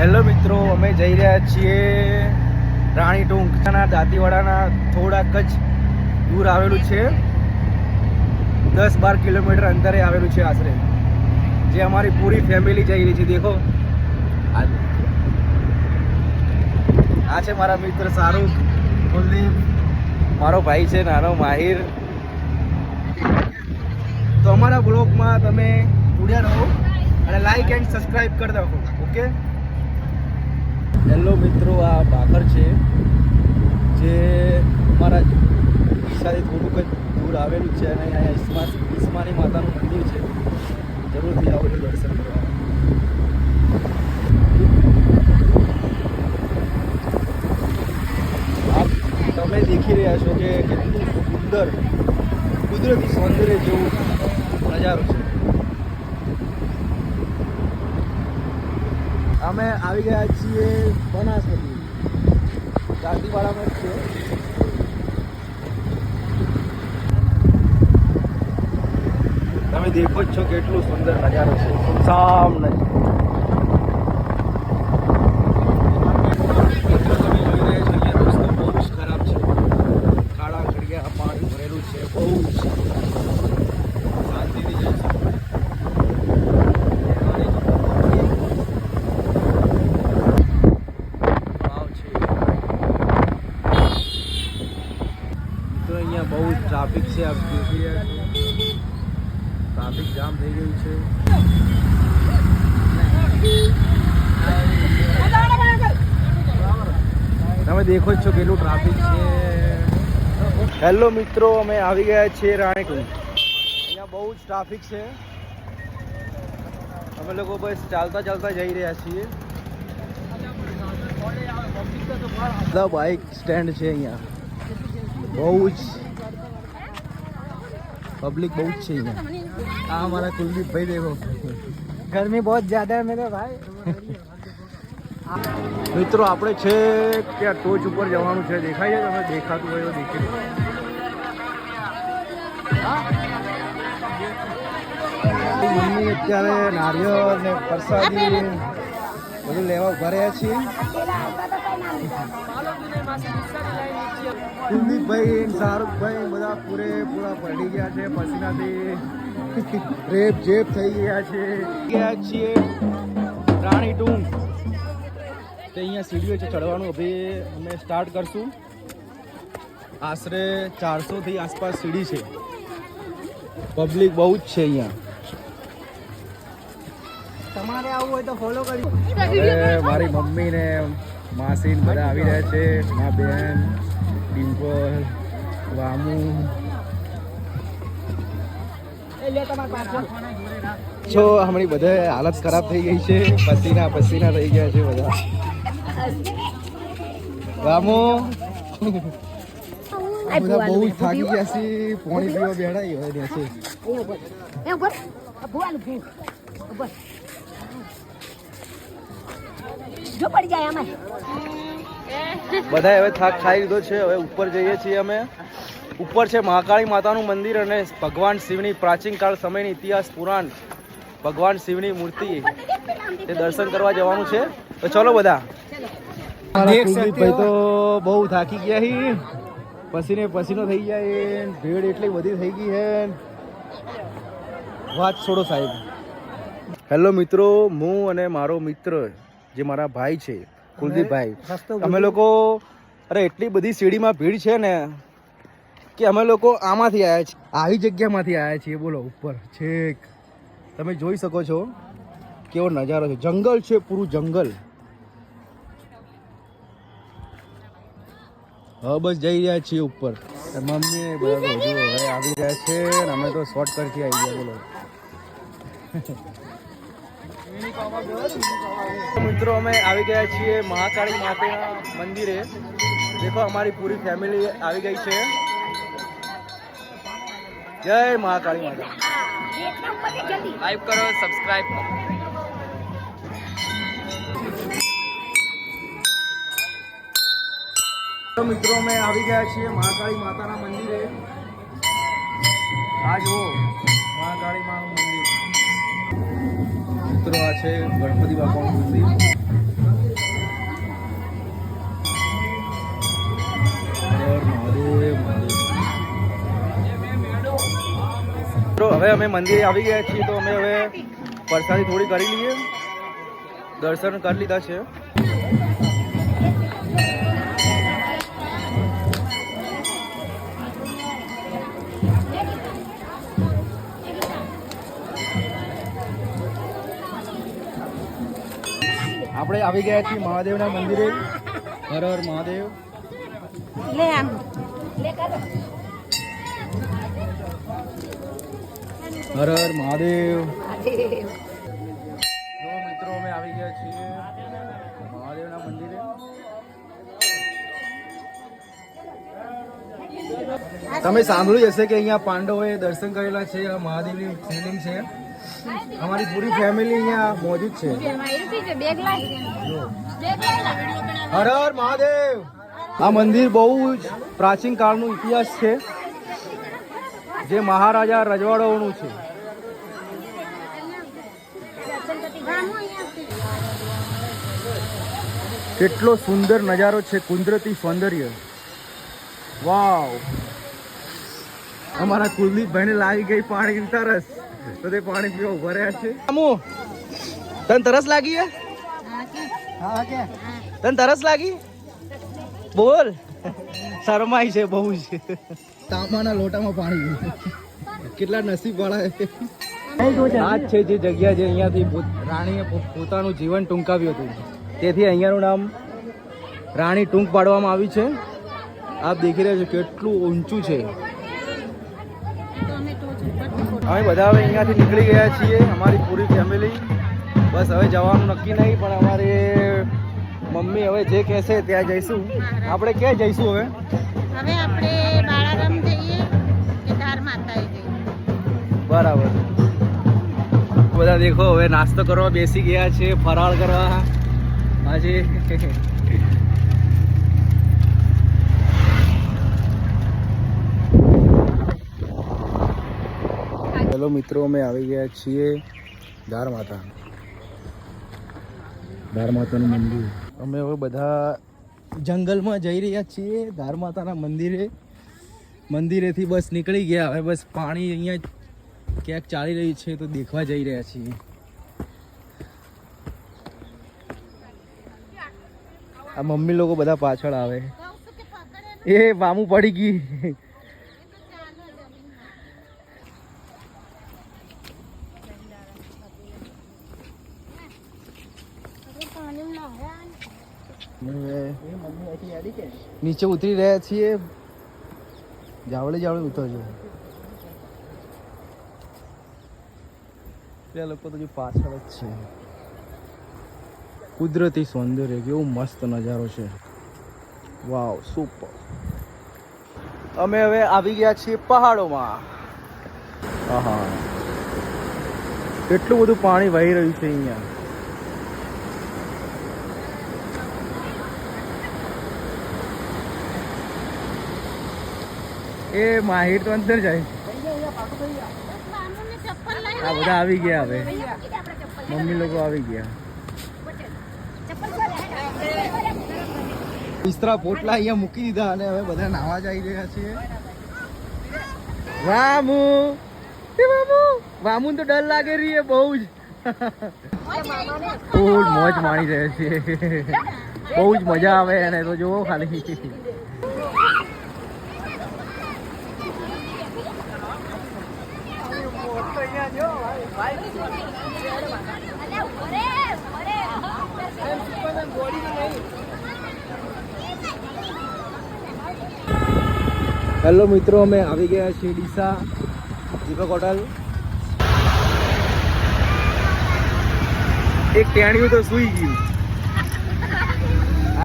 Hello મિત્રો, અમે જઈ રહ્યા છીએ રાણી ટૂંકના દાંતીવાડાના થોડાક જ દૂર આવેલું છે, 10-12 કિલોમીટર અંતરે આવેલું છે આશરે, જે અમારી પૂરી ફેમિલી જઈ રહી છે. દેખો, આ છે મારા મિત્ર શાહરૂખ, કુલદીપ, મારો ભાઈ છે નાનો માહિર. તો અમારા બ્લોગમાં તમે જોડ્યા રહો અને લાઈક એન્ડ સબસ્ક્રાઈબ કરી દો. ઓકે. હેલો મિત્રો, આ બાકર છે જે અમારા ઈશાથી થોડુંક જ દૂર આવેલું છે અને અહીંયા ઈસ્માની માતાનું મંદિર છે. જરૂરથી આવો છો દર્શન કરવા. આપ તમે દેખી રહ્યા છો કે કેટલું સુંદર કુદરતી સૌંદર્ય જેવું નજારો છે. અમે આવી ગયા છીએ બનાસકાંઠા, દાંતીવાડામાં જ છે. તમે દેખો જ છો કેટલું સુંદર નજારો છે. સામને રસ્તો બહુ જ ખરાબ છે, ખાડા ખડિયા પાણી ભરેલું છે. બહુ જ શાંતિથી જઈ શકો. અહીંયા બહુ ટ્રાફિક છે, આપ દેખી રહ્યા છો. ટ્રાફિક જામ થઈ ગયું છે. તમે દેખો જ છો કેટલું ટ્રાફિક છે. હેલો મિત્રો, અમે આવી ગયા છીએ રાણીકુંજ. અહીંયા બહુ જ ટ્રાફિક છે. અમે લોકો બસ ચાલતા ચાલતા જઈ રહ્યા છીએ. બધા બાઇક સ્ટેન્ડ છે અહીંયા. બહુ જ पब्लिक बहुत છે અહીંયા. આ हमारा कुलदीप भाई देखो, गर्मी बहुत ज्यादा है मेरे भाई. મિત્રો, આપણે છે ત્યાં ટોચ ઉપર જવાનું છે. દેખાય છે? તમે દેખાતું હોય તો દેખી લો. મમ્મી અત્યારે નારિયેળ ને પ્રસાદી બધું લેવા ઉભા રહ્યા છીએ. કુલદીપભાઈ, શાહરૂખભાઈ બધા પૂરેપૂરા પડી ગયા છે પસીનાથી. રેપ જેપ થઈ ગયા છે. ગયા છીએ રાણી ટૂંક. તે અહીંયા સીડીઓ છે ચડવાનું. હવે અમે સ્ટાર્ટ કરશું. આશરે 400થી આસપાસ સીડી છે. પબ્લિક બહુ જ છે અહીંયા. તમારે આવવું હોય તો ફોલો કરી. હવે મારી મમ્મી ને માસી બધા આવી રહ્યા છે. મારા બેન ડિમ્પલ, વામુ. જો હમણાં બધે હાલત ખરાબ થઈ ગઈ છે. પસીના થઈ ગયા છે બધા. વામુ બધા બહુ જ થાકી ગયા છે. પાણી પીવા બેઠા હોય છે. જો પડી જાય અમે બધા. હવે થાક ખાઈ લીધો છે. હવે ઉપર જઈએ છીએ અમે. ઉપર છે મહાકાળી માતાનું મંદિર અને ભગવાન શિવની પ્રાચીન કાળ સમયની ઇતિહાસ પુરાણ ભગવાન શિવની મૂર્તિ, તે દર્શન કરવા જવાનું છે. તો ચલો બધા. કુલદીપભાઈ તો બહુ થાકી ગયા છે. પસીનો થઈ જાય. ભીડ એટલી બધી થઈ ગઈ છે, વાત છોડો સાહેબ. હેલો મિત્રો, હું અને મારો મિત્ર જે મારા ભાઈ છે કુલદીપભાઈ, અમે લોકો એટલી બધી સીડીમાં ભીડ છે ને કે અમે લોકો આમાંથી આવ્યા છીએ, આવી જગ્યામાંથી આવ્યા છીએ. બોલો, ઉપર છેક તમે જોઈ શકો છો કેવો નજારો છે. જંગલ છે, પૂરું જંગલ. હવે બસ જઈ રહ્યા છીએ ઉપર. મમ્મી બધા હવે આવી રહ્યા છે અને અમે તો શોર્ટકટથી આવી ગયા. બોલો મિત્રો, અમે આવી ગયા છીએ મહાકાળી માતાના મંદિરે. દેખો, અમારી પૂરી ફેમિલી આવી ગઈ છે. જય મહાકાળી માતા. લાઈક કરો, સબસ્ક્રાઇબ કરો. તો મિત્રો, અમે આવી ગયા છીએ મહાકાળી માતાના મંદિરે. આ જુઓ મહાકાળી માનું મંદિર. મિત્રો, આ છે ગણપતિ બાપાનું મંદિર. અમે મંદિરે આવી ગયા છીએ તો અમે હવે પ્રસાદી થોડી કરી લઈએ. દર્શન કરી લીધા છે. આપણે આવી ગયા છીએ મહાદેવના મંદિરે. હર હર મહાદેવ. હર હર મહાદેવ. મિત્રો અમે આવી ગયા છીએ મહાદેવના મંદિરે. તમે સાંભળ્યું હશે કે અહીંયા પાંડવોએ દર્શન કરેલા છે. આ મહાદેવની શિવલિંગ છે. અમારી પૂરી ફેમિલી અહીંયા મોજૂદ છે. હર હર મહાદેવ. આ મંદિર બહુ જ પ્રાચીન કાળનો ઇતિહાસ છે, જે મહારાજા રજવાડાઓનું છે. કેટલો સુંદર નજારો છે, કુદરતી સૌંદર્ય. વાવ. અમારા કુલદીપભાઈને લાગી ગઈ પાણીની તરસ, તો તે પાણી પીવા ઉભા રહ્યા છે. તને તરસ લાગી હે? તને તરસ લાગી? બોલ. શરમાઈ છે બહુ જ. તાંબાના લોટામાં પાણી. કેટલા નસીબ વાળા. આ જ છે જે જગ્યા જે અહીંયાથી રાણીએ પોતાનું જીવન ટૂંકાવ્યું હતું, તેથી અહીંયાનું નામ રાણી ટૂંક પાડવામાં આવી છે. આપ દેખી રહ્યા છો કેટલું ઊંચું છે. અમે બધા હવે અહીંયાથી નીકળી ગયા છીએ, અમારી પૂરી ફેમિલી. બસ હવે જવાનું નક્કી નહીં, પણ અમારે મમ્મી હવે જે કહેશે ત્યાં જઈશું. આપણે ક્યાં જઈશું હવે? હવે આપણે બાળારામ જઈએ કે ધાર માતાએ જઈએ. બરાબર. બધા દેખો હવે નાસ્તો કરવા બેસી ગયા છે, ફરાળ કરવા. આજે હેલો મિત્રો, અમે આવી ગયા છીએ ધાર માતાનું મંદિર. અમે હવે બધા જંગલમાં જઈ રહ્યા છીએ ધાર માતાના મંદિરેથી બસ નીકળી ગયા. હવે બસ પાણી અહીંયા ક્યાંક ચાલી રહી છે તો દેખવા જઈ રહ્યા છીએ. આ મમ્મી લોકો બધા પાછળ આવે. એ વામું પડી ગઈ. નીચે ઉતરી રહ્યા છીએ. જાવડે ઉતરજો. પેલા લોકો તો પાછળ જ છે. કુદરતી સૌંદર્ય, કેવું મસ્ત નજારો છે. વાવ, સુપર. અમે હવે આવી ગયા છીએ પહાડોમાં. હા, કેટલું બધું પાણી વહી રહ્યું છે અહીંયા. એ માહિર તો અંદર જાય. આ બધા આવી ગયા. હવે મમ્મી લોકો આવી ગયા. બિસ્તરા પોટલા અહીંયા મૂકી દીધા અને હવે બધા નાવા જઈ રહ્યા છીએ. વામુ તો ડર લાગે રહી બહુ જ. ફૂલ મોજ માણી રહ્યા છે. બહુ જ મજા આવે અને તો જોવો ખાલી. હેલો મિત્રો, અમે આવી ગયા છીએ ડીસા દીપક હોટલ. એક ટેણિયું તો સૂઈ ગયું.